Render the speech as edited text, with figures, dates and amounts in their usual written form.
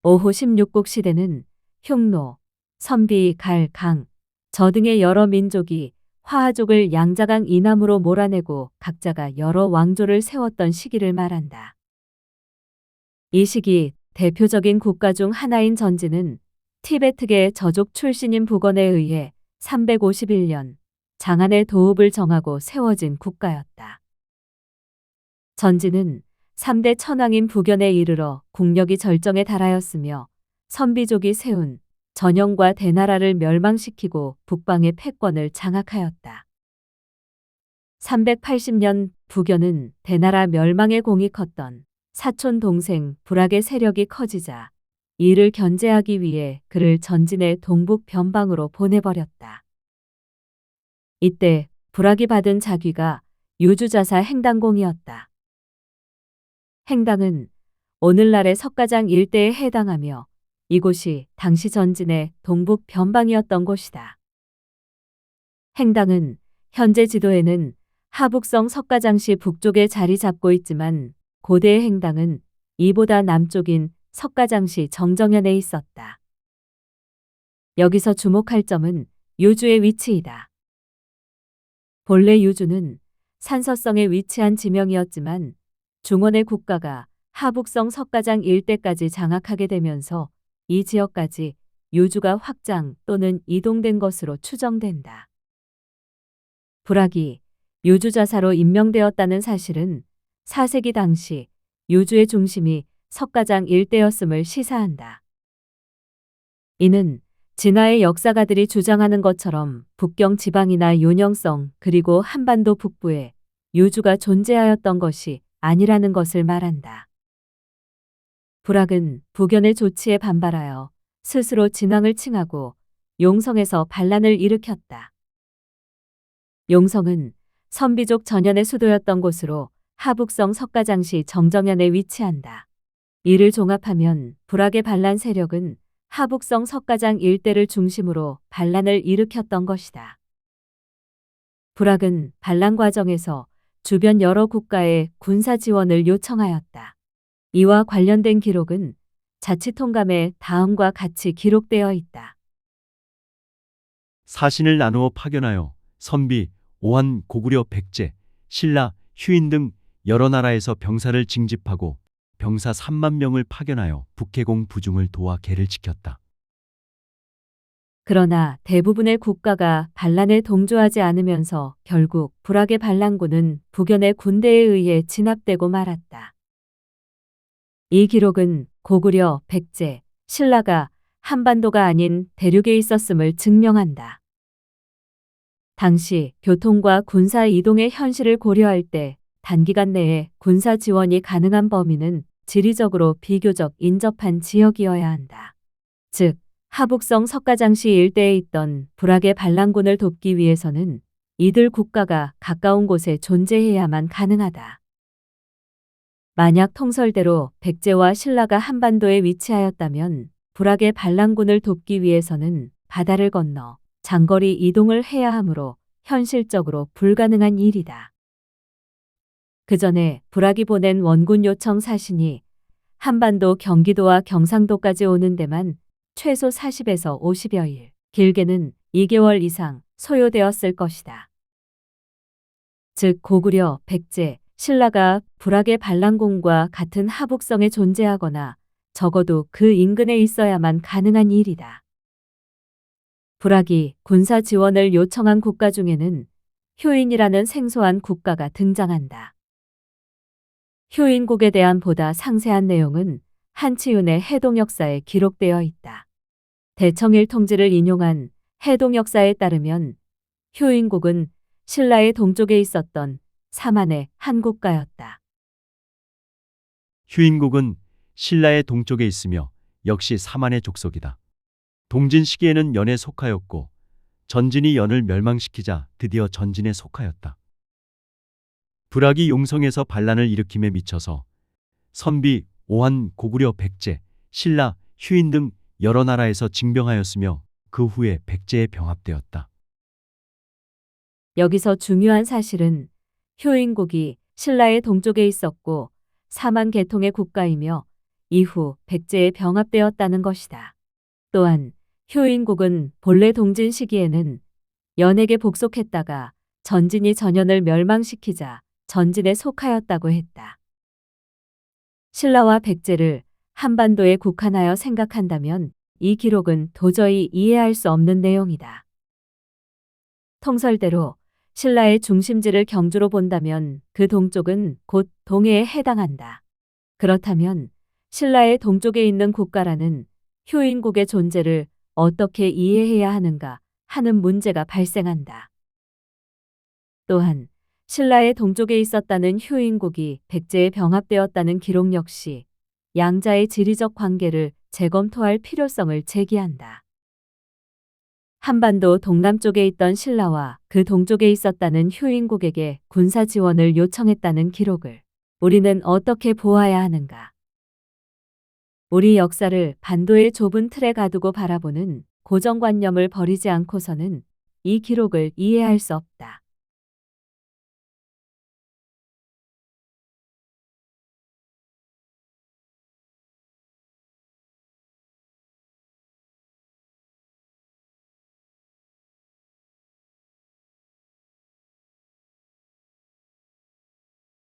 오호 16국 시대는 흉노, 선비, 갈, 강, 저 등의 여러 민족이 화하족을 양자강 이남으로 몰아내고 각자가 여러 왕조를 세웠던 시기를 말한다. 이 시기 대표적인 국가 중 하나인 전지는 티베트계 저족 출신인 북원에 의해 351년 장안의 도읍을 정하고 세워진 국가였다. 전지는 3대 천왕인 북연에 이르러 국력이 절정에 달하였으며 선비족이 세운 전영과 대나라를 멸망시키고 북방의 패권을 장악하였다. 380년 북연은 대나라 멸망의 공이 컸던 사촌 동생 불악의 세력이 커지자 이를 견제하기 위해 그를 전진의 동북 변방으로 보내버렸다. 이때 불악이 받은 자귀가 유주자사 행당공이었다. 행당은 오늘날의 석가장 일대에 해당하며 이곳이 당시 전진의 동북 변방이었던 곳이다. 행당은 현재 지도에는 하북성 석가장시 북쪽에 자리 잡고 있지만 고대의 행당은 이보다 남쪽인 석가장시 정정현에 있었다. 여기서 주목할 점은 유주의 위치이다. 본래 유주는 산서성에 위치한 지명이었지만 중원의 국가가 하북성 석가장 일대까지 장악하게 되면서 이 지역까지 유주가 확장 또는 이동된 것으로 추정된다. 불악이 유주자사로 임명되었다는 사실은 4세기 당시 유주의 중심이 석가장 일대였음을 시사한다. 이는 진화의 역사가들이 주장하는 것처럼 북경 지방이나 요녕성 그리고 한반도 북부에 유주가 존재하였던 것이 아니라는 것을 말한다. 불악은 북연의 조치에 반발하여 스스로 진왕을 칭하고 용성에서 반란을 일으켰다. 용성은 선비족 전현의 수도였던 곳으로 하북성 석가장시 정정현에 위치한다. 이를 종합하면 불악의 반란 세력은 하북성 석가장 일대를 중심으로 반란을 일으켰던 것이다. 불악은 반란 과정에서 주변 여러 국가에 군사 지원을 요청하였다. 이와 관련된 기록은 자치통감에 다음과 같이 기록되어 있다. 사신을 나누어 파견하여 선비, 오한, 고구려, 백제, 신라, 휴인 등 여러 나라에서 병사를 징집하고 병사 3만 명을 파견하여 북해공 부중을 도와 계를 지켰다. 그러나 대부분의 국가가 반란에 동조하지 않으면서 결국 불악의 반란군은 북연의 군대에 의해 진압되고 말았다. 이 기록은 고구려, 백제, 신라가 한반도가 아닌 대륙에 있었음을 증명한다. 당시 교통과 군사 이동의 현실을 고려할 때 단기간 내에 군사 지원이 가능한 범위는 지리적으로 비교적 인접한 지역이어야 한다. 즉, 하북성 석가장시 일대에 있던 불악의 반란군을 돕기 위해서는 이들 국가가 가까운 곳에 존재해야만 가능하다. 만약 통설대로 백제와 신라가 한반도에 위치하였다면 불악의 반란군을 돕기 위해서는 바다를 건너 장거리 이동을 해야 하므로 현실적으로 불가능한 일이다. 그 전에 불악이 보낸 원군 요청 사신이 한반도 경기도와 경상도까지 오는 데만 최소 40에서 50여 일, 길게는 2개월 이상 소요되었을 것이다. 즉 고구려, 백제, 신라가 불악의 반란군과 같은 하북성에 존재하거나 적어도 그 인근에 있어야만 가능한 일이다. 불악이 군사 지원을 요청한 국가 중에는 효인이라는 생소한 국가가 등장한다. 효인국에 대한 보다 상세한 내용은 한치윤의 해동역사에 기록되어 있다. 대청일 통지를 인용한 해동역사에 따르면 효인국은 신라의 동쪽에 있었던 사만의 한 국가였다. 휴인국은 신라의 동쪽에 있으며 역시 사만의 족속이다. 동진 시기에는 연에 속하였고 전진이 연을 멸망시키자 드디어 전진에 속하였다. 불악이 용성에서 반란을 일으킴에 미쳐서 선비, 오한, 고구려, 백제, 신라, 휴인 등 여러 나라에서 징병하였으며 그 후에 백제에 병합되었다. 여기서 중요한 사실은 효인국이 신라의 동쪽에 있었고 사만 계통의 국가이며 이후 백제에 병합되었다는 것이다. 또한 효인국은 본래 동진 시기에는 연에게 복속했다가 전진이 전연을 멸망시키자 전진에 속하였다고 했다. 신라와 백제를 한반도에 국한하여 생각한다면 이 기록은 도저히 이해할 수 없는 내용이다. 통설대로 신라의 중심지를 경주로 본다면 그 동쪽은 곧 동해에 해당한다. 그렇다면 신라의 동쪽에 있는 국가라는 효인국의 존재를 어떻게 이해해야 하는가 하는 문제가 발생한다. 또한 신라의 동쪽에 있었다는 효인국이 백제에 병합되었다는 기록 역시 양자의 지리적 관계를 재검토할 필요성을 제기한다. 한반도 동남쪽에 있던 신라와 그 동쪽에 있었다는 효인국에게 군사 지원을 요청했다는 기록을 우리는 어떻게 보아야 하는가? 우리 역사를 반도의 좁은 틀에 가두고 바라보는 고정관념을 버리지 않고서는 이 기록을 이해할 수 없다.